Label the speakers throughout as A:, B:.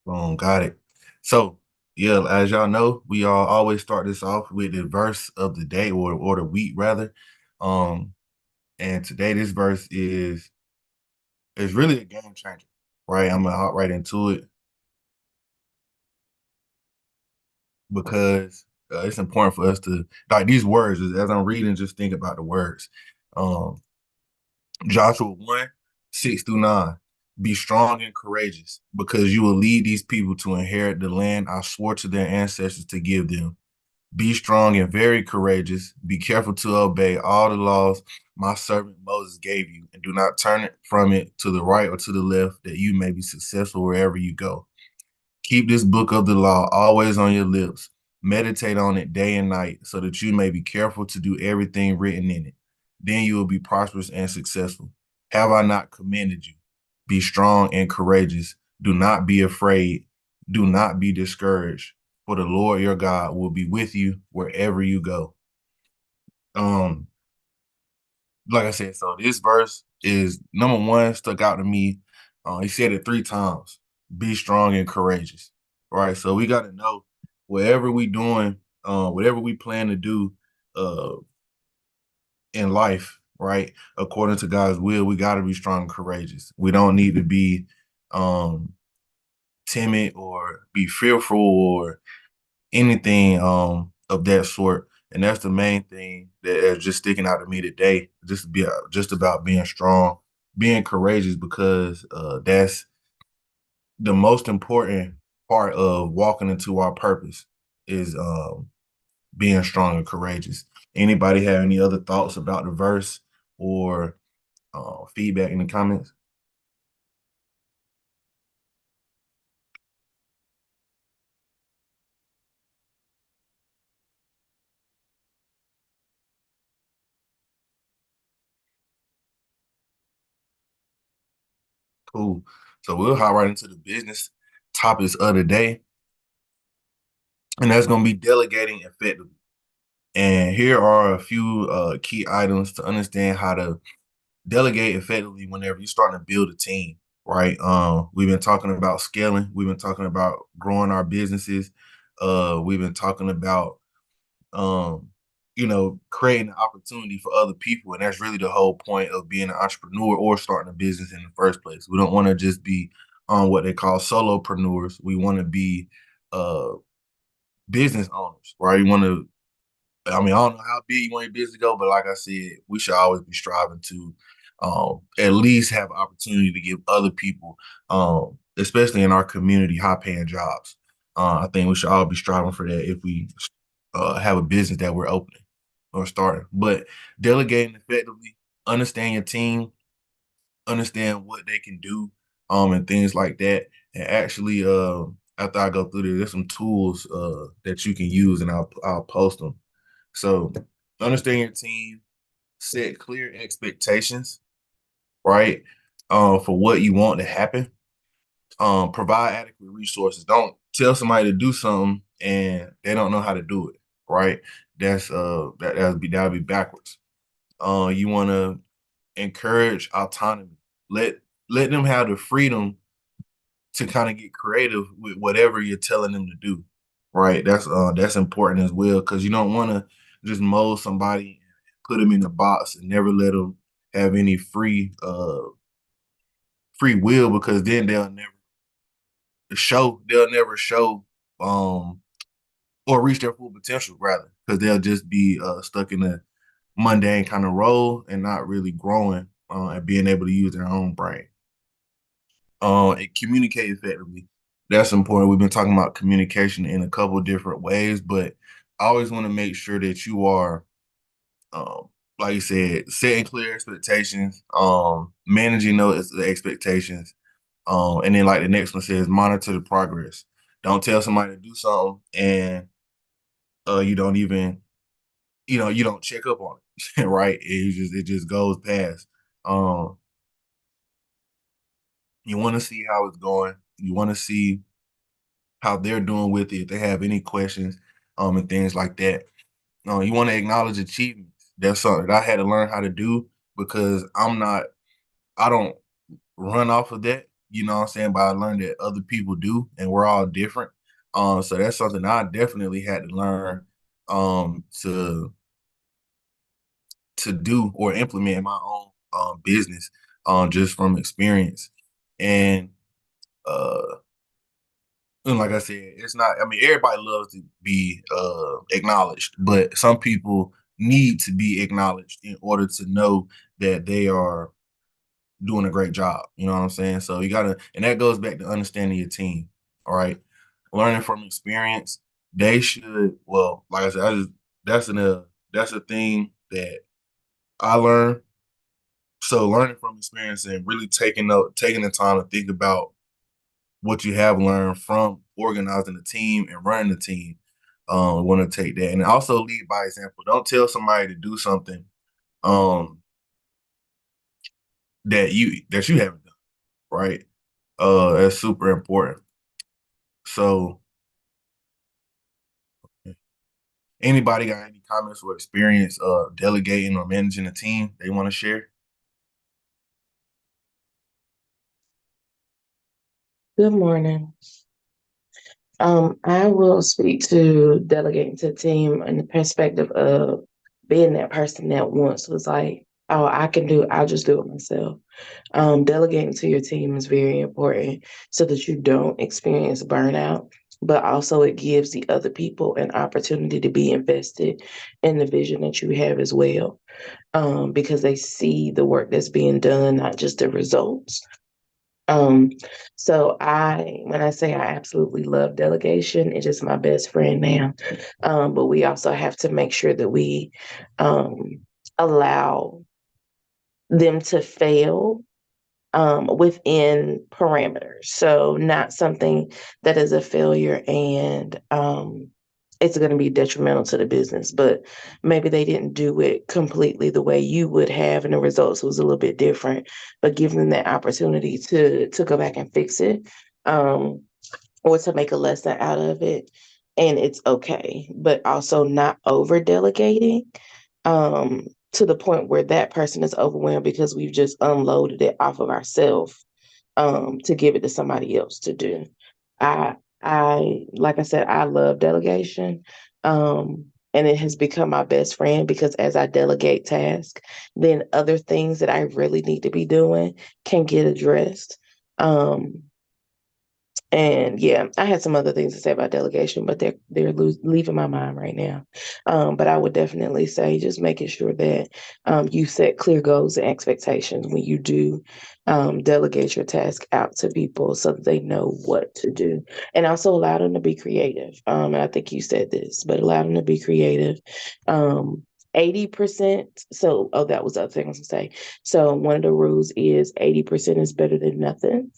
A: Got it. So, yeah, as y'all know, we all always start this off with the verse of the day or the week rather. Um, and today this verse is really a game changer, right? I'm gonna hop right into it because it's important for us to like these words as I'm reading, just think about the words. Um, Joshua 1, 6 through 9. Be strong and courageous, because you will lead these people to inherit the land I swore to their ancestors to give them. Be strong and very courageous. Be careful to obey all the laws my servant Moses gave you, and do not turn it from it to the right or to the left, that you may be successful wherever you go. Keep this book of the law always on your lips. Meditate on it day and night, so that you may be careful to do everything written in it. Then you will be prosperous and successful. Have I not commanded you? Be strong and courageous. Do not be afraid. Do not be discouraged, for the Lord your God will be with you wherever you go. Um, like I said, so this verse is number one, stuck out to me. He said it 3 times. Be strong and courageous. Right. So we got to know whatever we doing, whatever we plan to do uh in life, right, according to God's will, we got to be strong and courageous. We don't need to be um timid or be fearful or anything of that sort. And that's the main thing that is just sticking out to me today. Just about being strong, being courageous, because that's the most important part of walking into our purpose is being strong and courageous. Anybody have any other thoughts about the verse or feedback in the comments? Cool. So we'll hop right into the business topics of the day, and that's going to be delegating effectively. And here are a few key items to understand how to delegate effectively whenever you're starting to build a team, right? We've been talking about scaling. We've been talking about growing our businesses. We've been talking about, um, creating an opportunity for other people. And that's really the whole point of being an entrepreneur or starting a business in the first place. We don't want to just be on what they call solopreneurs. We want to be uh, business owners, right? You want to I mean, I don't know how big you want your business to go, but like I said, we should always be striving to at least have opportunity to give other people, especially in our community, high paying jobs. I think we should all be striving for that if we have a business that we're opening or starting. But delegating effectively, understand your team, understand what they can do, and things like that. And actually, after I go through there's some tools that you can use, and I'll post them. So understand your team, set clear expectations, right? For what you want to happen. Provide adequate resources. Don't tell somebody to do something and they don't know how to do it, right? That'll be backwards. You want to encourage autonomy. Let let them have the freedom to kind of get creative with whatever you're telling them to do. Right. That's important as well, because you don't want to just mold somebody, put them in a box, and never let them have any free will, because then they'll never show um or reach their full potential, rather, because they'll just be stuck in a mundane kind of role and not really growing and being able to use their own brain. And communicate effectively. That's important. We've been talking about communication in a couple of different ways, but I always want to make sure that you are, um, like you said, setting clear expectations, managing those expectations, and then like the next one says, monitor the progress. Don't tell somebody to do something and you don't even, you don't check up on it, right? It just goes past. Um, you want to see how it's going. You want to see how they're doing with it, if they have any questions, and things like that. You want to acknowledge achievements. That's something that I had to learn how to do, because I don't run off of that. you know what I'm saying, but I learned that other people do, and we're all different. So that's something I definitely had to learn to do or implement in my own business just from experience. And uh and like I said, it's not, I mean, everybody loves to be acknowledged, but some people need to be acknowledged in order to know that they are doing a great job. You know what I'm saying? So you gotta, and that goes back to understanding your team. All right. Learning from experience, they should, well, like I said, that's a thing that I learned. So learning from experience and really taking the time to think about what you have learned from organizing the team and running the team. Want to take that and also lead by example. Don't tell somebody to do something um, that you haven't done, right? That's super important. So, anybody got any comments or experience delegating or managing a team they want to share?
B: Good morning. I will speak to delegating to the team in the perspective of being that person that once was like, oh, I'll just do it myself. Delegating to your team is very important so that you don't experience burnout, but also it gives the other people an opportunity to be invested in the vision that you have as well, because they see the work that's being done, not just the results. Um, when I say I absolutely love delegation, it is my best friend now. But we also have to make sure that we um, allow them to fail within parameters. So not something that is a failure and it's going to be detrimental to the business, but maybe they didn't do it completely the way you would have, and the results was a little bit different. But give them that opportunity to go back and fix it, um, or to make a lesson out of it, and it's okay. But also not over delegating to the point where that person is overwhelmed because we've just unloaded it off of ourselves to give it to somebody else to do. I like I said, I love delegation. And it has become my best friend because as I delegate tasks, then other things that I really need to be doing can get addressed. Um, and yeah, I had some other things to say about delegation, but they're leaving my mind right now. But I would definitely say just making sure that you set clear goals and expectations when you do delegate your task out to people, so that they know what to do, and also allow them to be creative. And I think you said this, but allow them to be creative. 80%. So, oh, that was the other thing I was gonna say. So, one of the rules is 80% is better than nothing.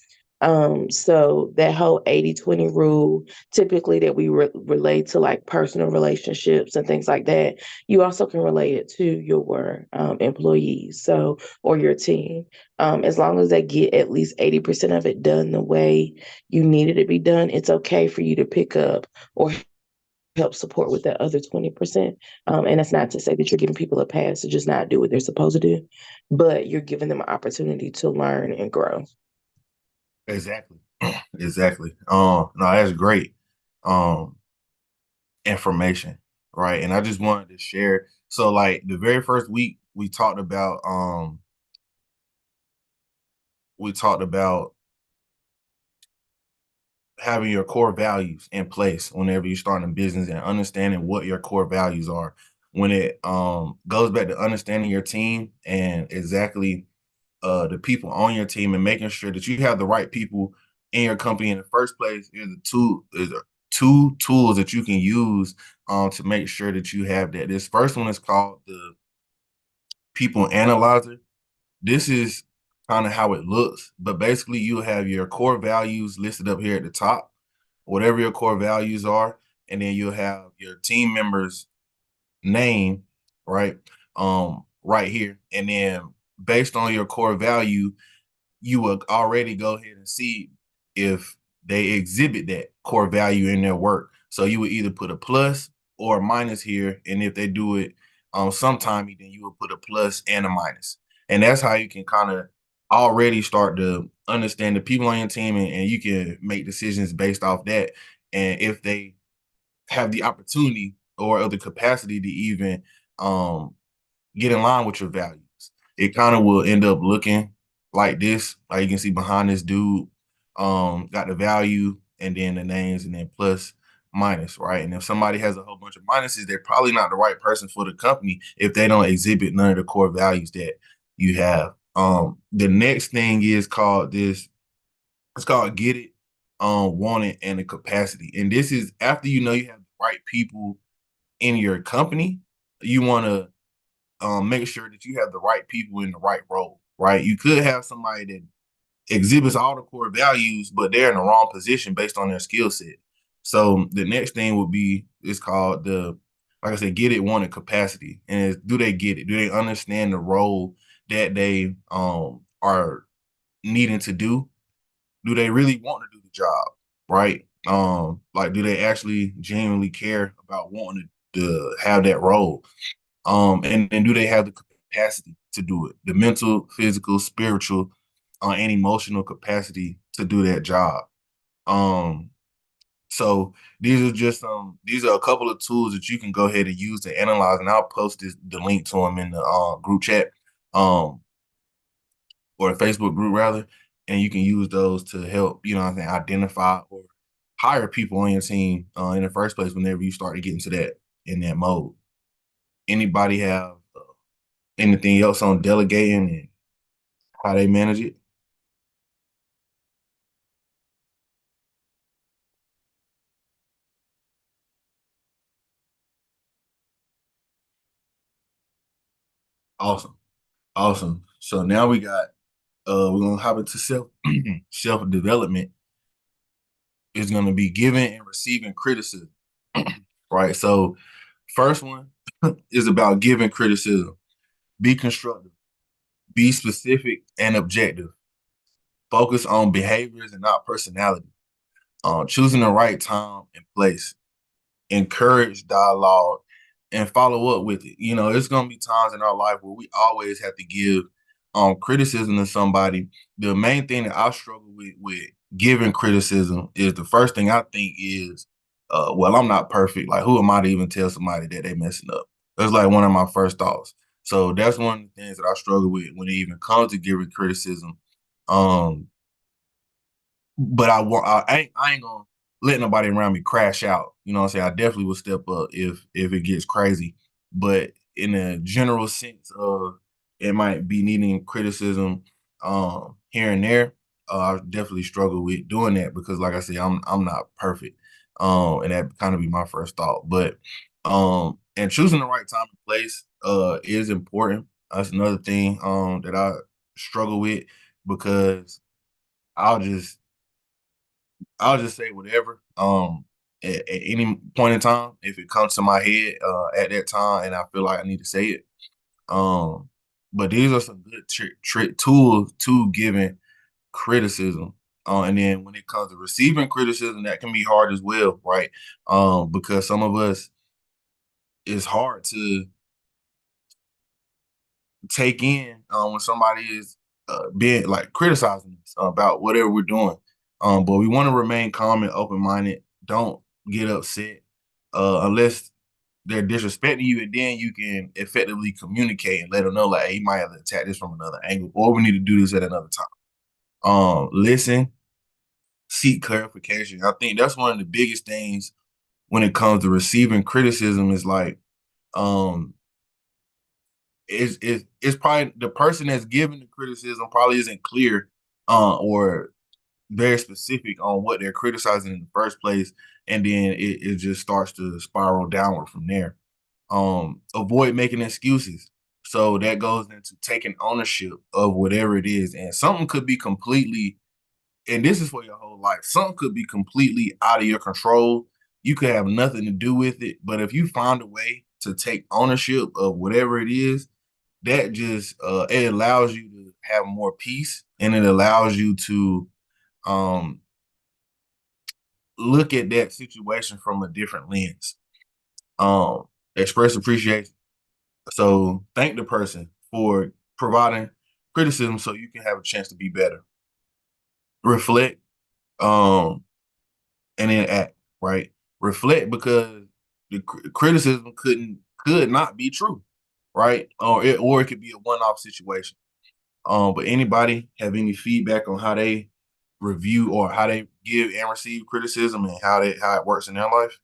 B: So that whole 80/20 rule, typically that we relate to like personal relationships and things like that, you also can relate it to your employees, so, or your team. As long as they get at least 80% of it done the way you need it to be done, it's okay for you to pick up or help support with that other 20%. And that's not to say that you're giving people a pass to just not do what they're supposed to do, but you're giving them an opportunity to learn and grow.
A: Exactly. Exactly. No, that's great. Um, information, right? And I just wanted to share. So like the very first week we talked about having your core values in place whenever you're starting a business and understanding what your core values are. When it goes back to understanding your team and exactly the people on your team and making sure that you have the right people in your company in the first place is a two tools that you can use to make sure that you have that. This first one is called the people analyzer. This is kind of how it looks, but basically you have your core values listed up here at the top, whatever your core values are, and then you'll have your team members' name, right? Right here. And then based on your core value, you will already go ahead and see if they exhibit that core value in their work. So you would either put a plus or a minus here, and if they do it sometime, then you will put a plus and a minus, and that's how you can kind of already start to understand the people on your team, and you can make decisions based off that. And if they have the opportunity or the capacity to even um, get in line with your values, it kind of will end up looking like this. Like you can see behind this dude, got the value and then the names and then plus minus, right? And if somebody has a whole bunch of minuses, they're probably not the right person for the company if they don't exhibit none of the core values that you have. The next thing is called this. It's called get it, want it, and the capacity. And this is after you know you have the right people in your company. You want to make sure that you have the right people in the right role, right? You could have somebody that exhibits all the core values, but they're in the wrong position based on their skill set. So the next thing would be it's called the, like I said, get it, want it, capacity. And do they get it? Do they understand the role that they are needing to do? Do they really want to do the job? Right? Like do they actually genuinely care about wanting to have that role? And do they have the capacity to do it? The mental, physical, spiritual, and emotional capacity to do that job. Um, so these are a couple of tools that you can go ahead and use to analyze, and I'll post the link to them in the group chat, um, or a Facebook group rather, and you can use those to help what I'm saying, identify or hire people on your team in the first place whenever you start to get into that in that mode. Anybody have anything else on delegating and how they manage it? Awesome. Awesome. So now we're gonna hop into self development. Is gonna be giving and receiving criticism. Right. So first one is about giving criticism. Be constructive, be specific and objective. Focus on behaviors and not personality. Choosing the right time and place. Encourage dialogue and follow up with it. It's gonna be times in our life where we always have to give criticism to somebody. The main thing that I struggle with giving criticism is the first thing I think is, well, I'm not perfect. Like, who am I to even tell somebody that they messing up? That's like one of my first thoughts. So that's one of the things that I struggle with when it even comes to giving criticism. Um, but I ain't gonna let nobody around me crash out. You know what I'm saying? I definitely will step up if it gets crazy. But in a general sense of it might be needing criticism here and there, I definitely struggle with doing that because like I said, I'm not perfect. And that kind of be my first thought. But and choosing the right time and place is important. That's another thing that I struggle with because I'll just I'll just say whatever. At any point in time, if it comes to my head at that time, and I feel like I need to say it. Um, but these are some good trick tools to giving criticism. And then when it comes to receiving criticism, that can be hard as well, right? Because some of us it's hard to take in when somebody is being like criticizing us about whatever we're doing. But we want to remain calm and open minded. Don't get upset unless they're disrespecting you, and then you can effectively communicate and let them know like, hey, you might have to attack this from another angle, or we need to do this at another time. Listen, seek clarification. I think that's one of the biggest things when it comes to receiving criticism is like um it's probably the person that's giving the criticism probably isn't clear or very specific on what they're criticizing in the first place, and then it just starts to spiral downward from there. Avoid making excuses. So that goes into taking ownership of whatever it is. And something could be completely, and this is for your whole life, something could be completely out of your control. You could have nothing to do with it. But if you find a way to take ownership of whatever it is, that just it allows you to have more peace, and it allows you to um look at that situation from a different lens. Um Express appreciation. So thank the person for providing criticism so you can have a chance to be better. Reflect, um, and then act, right? Reflect because the criticism could not be true, right? Or it could be a one-off situation. But anybody have any feedback on how they review or how they give and receive criticism and how it works in their life?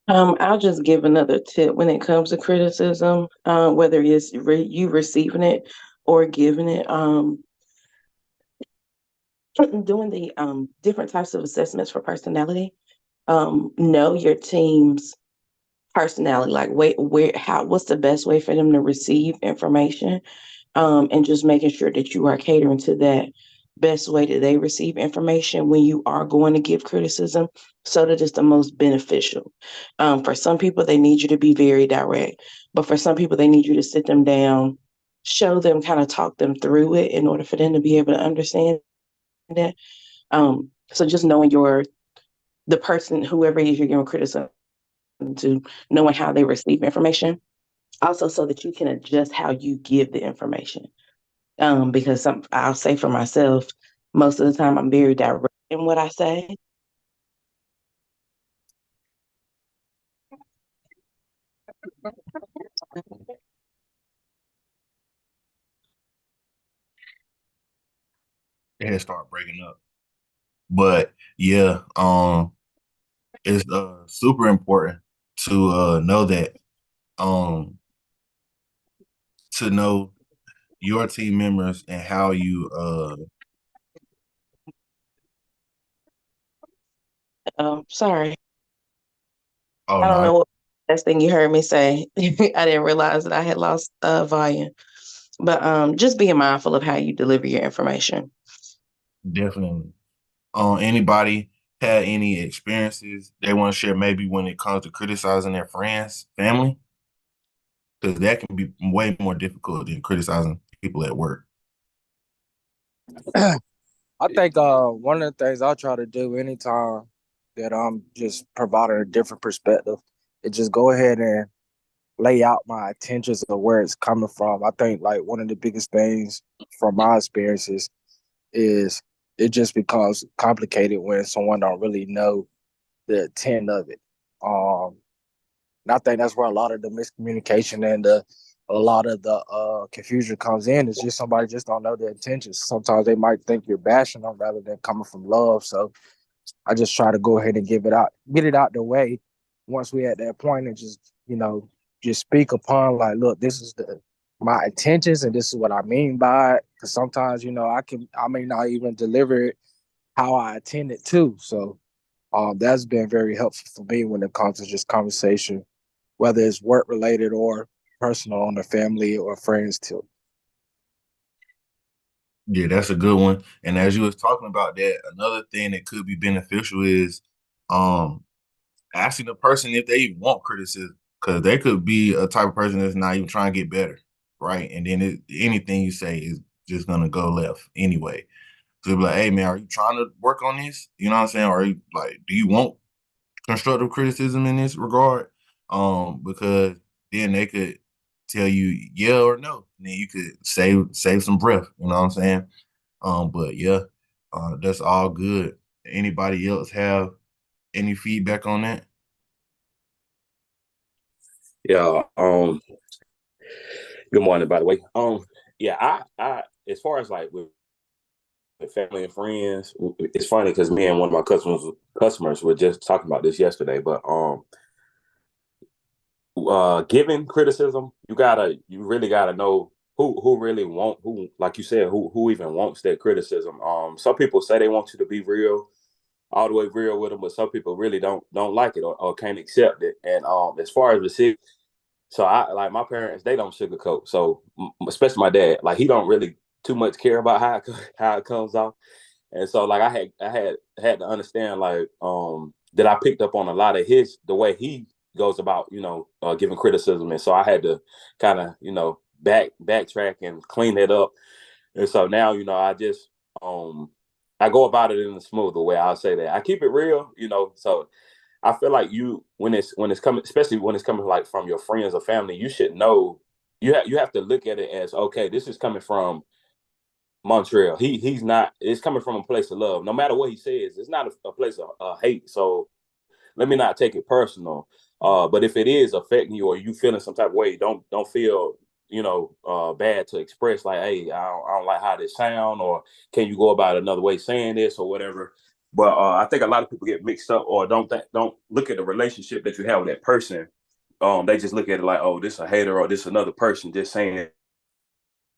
B: I'll just give another tip when it comes to criticism, whether it's you receiving it or giving it. Doing the different types of assessments for personality. Know your team's personality, like what's the best way for them to receive information, and just making sure that you are catering to that best way that they receive information when you are going to give criticism, so that it's the most beneficial. For some people, they need you to be very direct, but for some people, they need you to sit them down, show them, kind of talk them through it in order for them to be able to understand that. So just knowing the person, whoever it is you're giving criticism to, knowing how they receive information, also so that you can adjust how you give the information. Because I'll say for myself, most of the time I'm very direct in what I say.
A: It had started breaking up. But yeah, it's super important to know that um to know your team members and how you
B: Sorry,
A: oh
B: I don't
A: no,
B: know what last thing you heard me say. I didn't realize that I had lost volume. But just being mindful of how you deliver your information.
A: definitely. Anybody had any experiences they want to share maybe when it comes to criticizing their friends, family? Because that can be way more difficult than criticizing people at work.
C: I think one of the things I try to do anytime that I'm just providing a different perspective is just go ahead and lay out my intentions of where it's coming from. I think like one of the biggest things from my experiences is it just becomes complicated when someone don't really know the intent of it. And I think that's where a lot of the miscommunication and a lot of the confusion comes in. It's just somebody just don't know their intentions. Sometimes they might think you're bashing them rather than coming from love. So I just try to go ahead and get it out the way once we at that point, and just just speak upon like, look, this is my intentions and this is what I mean by it. Because sometimes I may not even deliver it how I intended to. So that's been very helpful for me when it comes to just conversation, whether it's work related or personal on the family or friends too.
A: Yeah, that's a good one. And as you was talking about that, another thing that could be beneficial is um asking the person if they even want criticism. Because they could be a type of person that's not even trying to get better, right? And then anything you say is just gonna go left anyway. So be like, hey man, are you trying to work on this? You know what I'm saying? Or are you like, do you want constructive criticism in this regard? Because then they could tell you yeah or no. And then you could save some breath. You know what I'm saying? But yeah, that's all good. Anybody else have any feedback on that?
D: Yeah. Good morning, by the way. Yeah, I as far as like with family and friends, it's funny because me and one of my customers were just talking about this yesterday. But giving criticism, you really gotta know who really who, like you said, who even wants that criticism. Some people say they want you to be real, all the way real with them, but some people really don't like it or can't accept it. And as far as the so I like my parents, they don't sugarcoat. So especially my dad, like he don't really too much care about how it comes off. And so like I had to understand like that I picked up on a lot of the way he goes about giving criticism, and so I had to kind of backtrack and clean it up. And so now I just I go about it in a smoother way. I'll say that I keep it real, so I feel like when it's coming, especially when it's coming like from your friends or family, you should know you have to look at it as, okay, this is coming from Montreal. He's not. It's coming from a place of love. No matter what he says, it's not a place of hate. So let me not take it personal. But if it is affecting you or you feeling some type of way, don't feel bad to express like, hey, I don't like how this sound, or can you go about another way saying this or whatever. But I think a lot of people get mixed up or don't look at the relationship that you have with that person. They just look at it like, oh, this is a hater or this is another person just saying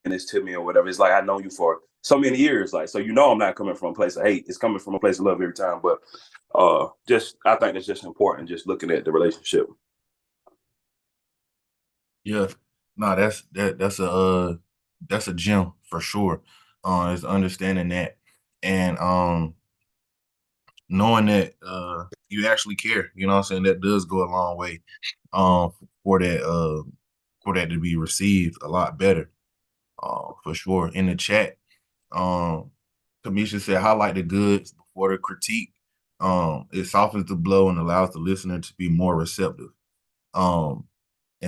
D: this to me or whatever. It's like, I know you for so many years, like, so I'm not coming from a place of hate. It's coming from a place of love every time. But just I think it's just important, just looking at the relationship.
A: Yeah, no, that's a gem for sure. Is understanding that and knowing that you actually care. You know what I'm saying? That does go a long way for that to be received a lot better. For sure. In the chat, Kamisha said, highlight the goods before the critique. It softens the blow and allows the listener to be more receptive. And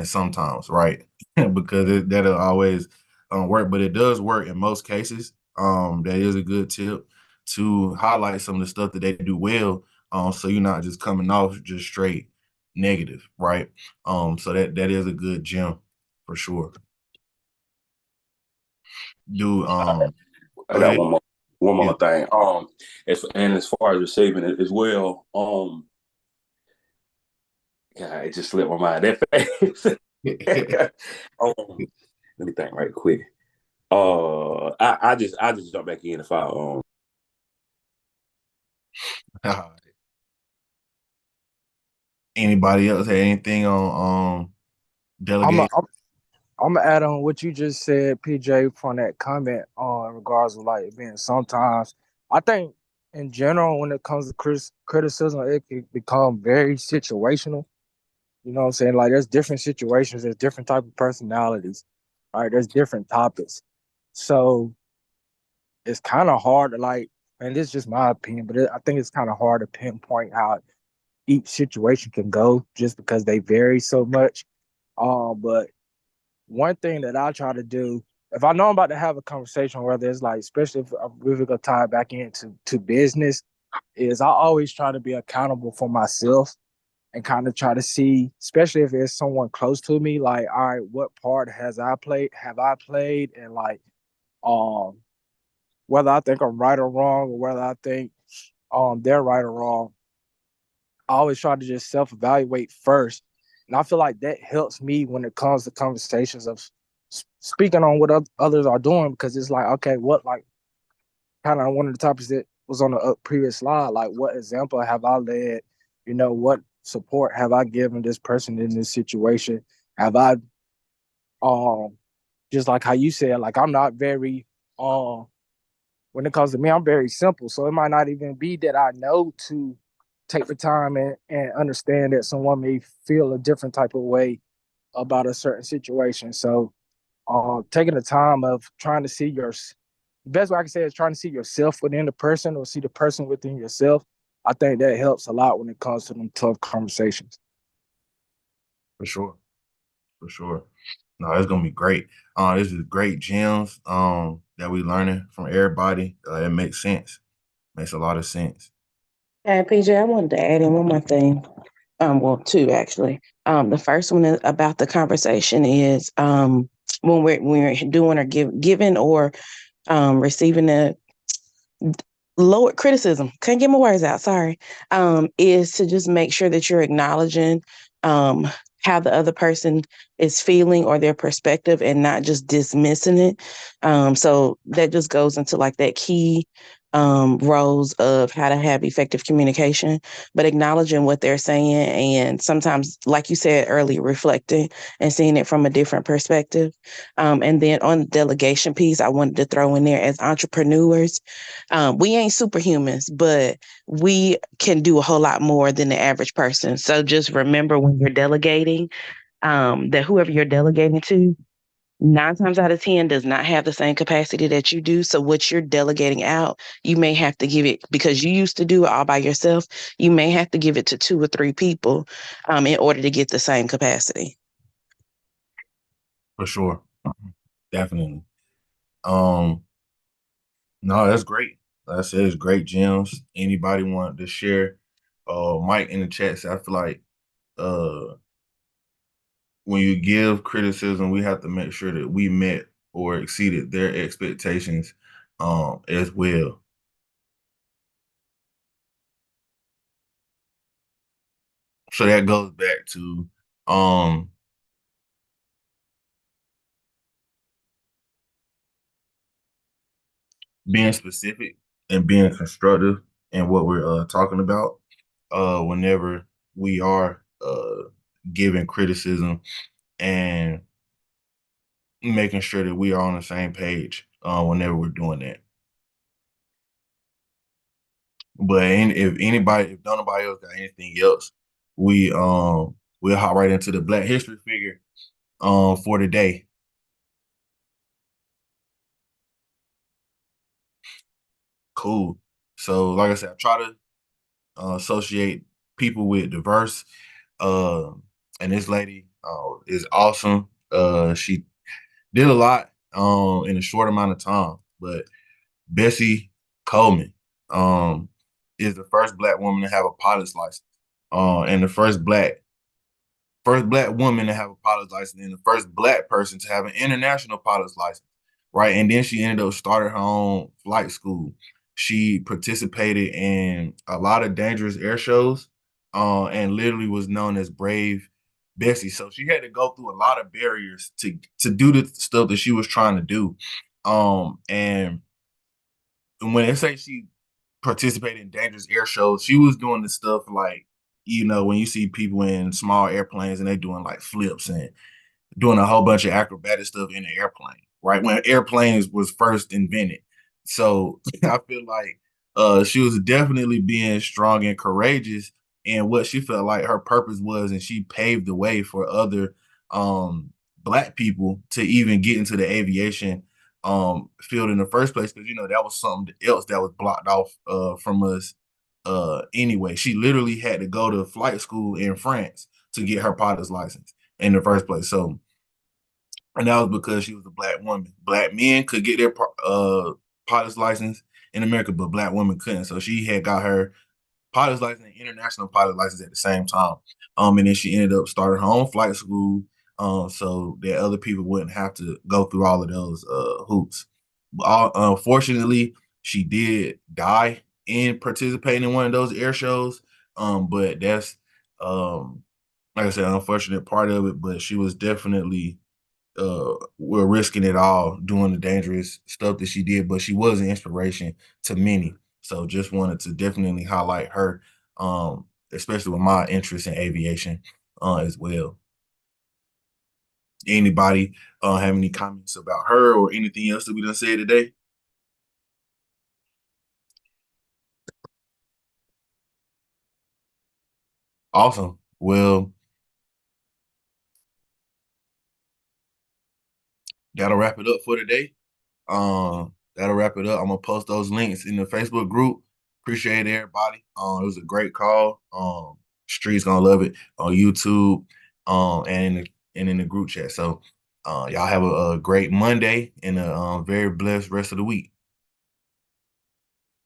A: sometimes, right? Because that'll always work, but it does work in most cases. That is a good tip to highlight some of the stuff that they do well. So you're not just coming off just straight negative, right? So that is a good gem for sure. Do
D: I got one more thing. As far as receiving it as well, God, it just slipped my mind that fast. Let me think right quick. I just jump back in if I
A: Anybody else have anything on delegate?
C: I'm gonna add on what you just said, PJ, from that comment in regards to like being sometimes. I think in general, when it comes to criticism, it can become very situational. You know what I'm saying? Like there's different situations, there's different type of personalities, right? There's different topics. So it's kind of hard to like, and this is just my opinion, but I think it's kind of hard to pinpoint how each situation can go just because they vary so much. But one thing that I try to do, if I know I'm about to have a conversation, whether it's like, especially if we're gonna tie it back into business, is I always try to be accountable for myself and kind of try to see, especially if it's someone close to me, like, all right, what part have I played, and like, whether I think I'm right or wrong, or whether I think they're right or wrong. I always try to just self-evaluate first. And I feel like that helps me when it comes to conversations of speaking on what others are doing, because it's like, okay, what, like, kind of one of the topics that was on the previous slide, like, what example have I led? You know, what support have I given this person in this situation? Have I, just like how you said, like, I'm not very, when it comes to me, I'm very simple. So it might not even be that I know to take the time and understand that someone may feel a different type of way about a certain situation. So taking the time of trying to see the best way I can say is trying to see yourself within the person or see the person within yourself. I think that helps a lot when it comes to them tough conversations.
A: For sure. For sure. No, it's gonna be great. This is great gems that we learning from everybody. It makes sense. Makes a lot of sense.
B: Hey, PJ, I wanted to add in one more thing. Well, two actually. The first one is about the conversation is when we're doing or giving or receiving a lower criticism. Can't get my words out. Sorry. Is to just make sure that you're acknowledging how the other person is feeling or their perspective and not just dismissing it. So that just goes into like that key roles of how to have effective communication, but acknowledging what they're saying and sometimes, like you said earlier, reflecting and seeing it from a different perspective. And then on the delegation piece, I wanted to throw in there as entrepreneurs, we ain't superhumans, but we can do a whole lot more than the average person. So just remember when you're delegating, that whoever you're delegating to, 9 times out of 10 does not have the same capacity that you do. So what you're delegating out, you may have to give it, because you used to do it all by yourself, you may have to give it to 2 or 3 people in order to get the same capacity.
A: For sure. Definitely. Um, no, that's great. Like I said, it's great gems. Anybody want to share? Mike in the chat said, I feel like uh when you give criticism, we have to make sure that we met or exceeded their expectations as well. So that goes back to um being specific and being constructive in what we're talking about whenever we are giving criticism and making sure that we are on the same page whenever we're doing that. But if nobody else got anything else, we'll hop right into the Black History figure for today. Cool. So like I said, I try to associate people with diverse. And this lady is awesome. She did a lot in a short amount of time. But Bessie Coleman is the first Black woman to have a pilot's license, and the first Black woman to have a pilot's license, and the first Black person to have an international pilot's license, right? And then she ended up starting her own flight school. She participated in a lot of dangerous air shows, and literally was known as Brave Bessie. So she had to go through a lot of barriers to do the stuff that she was trying to do. And when they say she participated in dangerous air shows, she was doing the stuff like, when you see people in small airplanes and they doing like flips and doing a whole bunch of acrobatic stuff in an airplane, right? When airplanes was first invented. So I feel like she was definitely being strong and courageous in what she felt like her purpose was, and she paved the way for other Black people to even get into the aviation field in the first place, because that was something else that was blocked off from us anyway. She literally had to go to flight school in France to get her pilot's license in the first place. So, and that was because she was a Black woman. Black men could get their pilot's license in America, but Black women couldn't. So she had got her pilot's license and international pilot license at the same time. And then she ended up starting her own flight school, so that other people wouldn't have to go through all of those hoops. Unfortunately, she did die in participating in one of those air shows. But that's like I said, unfortunate part of it. But she was definitely were risking it all doing the dangerous stuff that she did, but she was an inspiration to many. So just wanted to definitely highlight her, especially with my interest in aviation as well. Anybody have any comments about her or anything else that we done said today? Awesome. Well, that'll wrap it up for today. That'll wrap it up. I'm gonna post those links in the Facebook group. Appreciate everybody. It was a great call. Street's gonna love it on YouTube, and in the group chat. So, y'all have a great Monday and a very blessed rest of the week.